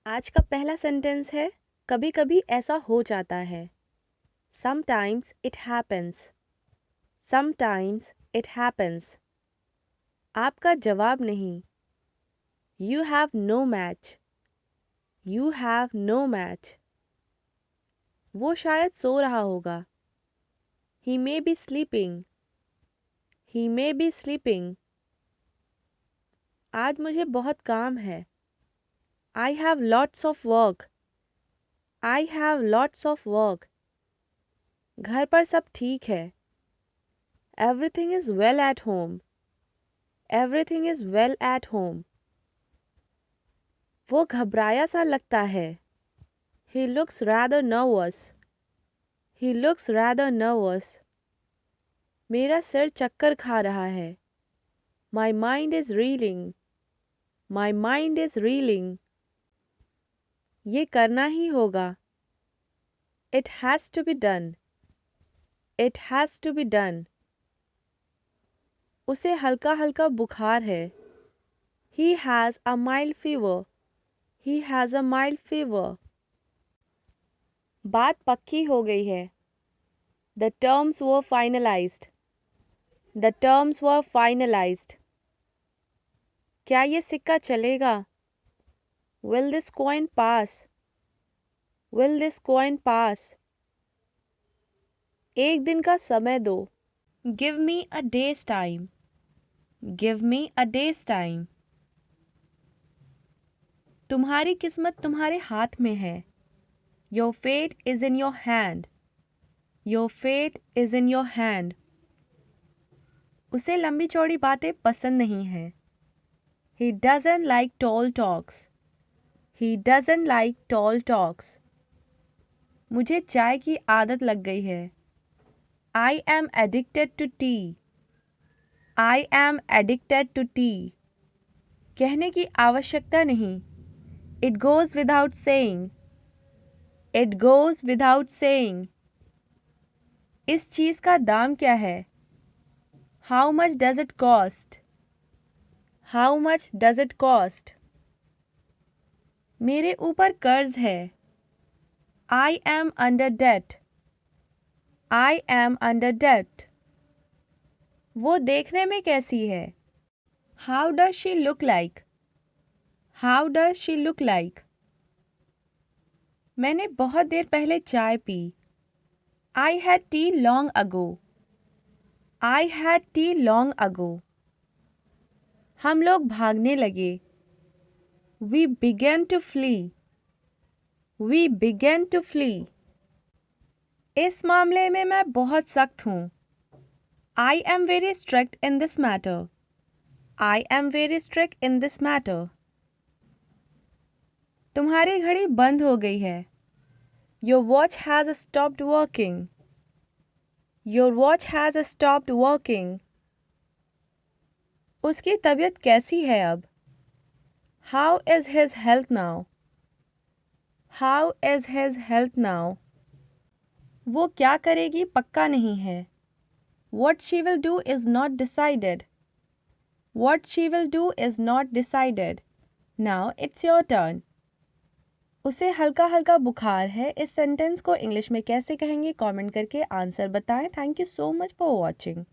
आज का पहला सेंटेंस है कभी कभी ऐसा हो जाता है। Sometimes it happens. Sometimes it happens. आपका जवाब नहीं। You have no match. You have no match. वो शायद सो रहा होगा। He may be sleeping. He may be sleeping. आज मुझे बहुत काम है। I have lots of work. I have lots of work. घर पर सब ठीक है। Everything is well at home. Everything is well at home. वो घबराया सा लगता है। He looks rather nervous. He looks rather nervous. मेरा सिर चक्कर खा रहा है। My mind is reeling. My mind is reeling. ये करना ही होगा। It has to be done. It has to be done. उसे हल्का हल्का बुखार है। He has a mild fever. He has a mild fever. बात पक्की हो गई है। The terms were finalized. The terms were finalized. क्या ये सिक्का चलेगा? Will this coin pass? Will this coin pass? एक दिन का समय दो। Give me a day's time. Give me a day's time. तुम्हारी किस्मत तुम्हारे हाथ में है। Your fate is in your hand. Your fate is in your hand. उसे लंबी चौड़ी बातें पसंद नहीं हैं। He doesn't like tall talks. He doesn't like tall talks. मुझे चाय की आदत लग गई है। I am addicted to tea. I am addicted to tea. कहने की आवश्यकता नहीं। It goes without saying. It goes without saying. इस चीज़ का दाम क्या है? How much does it cost? How much does it cost? मेरे ऊपर कर्ज है। I am under debt. I am under debt. वो देखने में कैसी है? How does she look like? How does she look like? मैंने बहुत देर पहले चाय P. I had tea long ago. I had tea long ago. हम लोग भागने लगे। We began to flee. We began to flee. इस मामले में मैं बहुत सख्त हूँ। I am very strict in this matter. I am very strict in this matter. तुम्हारी घड़ी बंद हो गई है। Your watch has stopped working. Your watch has stopped working. उसकी तबीयत कैसी है अब? How is his health now? How is his health now? वो क्या करेगी पक्का नहीं है। What she will do is not decided. What she will do is not decided. Now it's your turn. उसे हल्का हल्का बुखार है। इस सेंटेंस को इंग्लिश में कैसे कहेंगे कमेंट करके आंसर बताएं। Thank you so much for watching.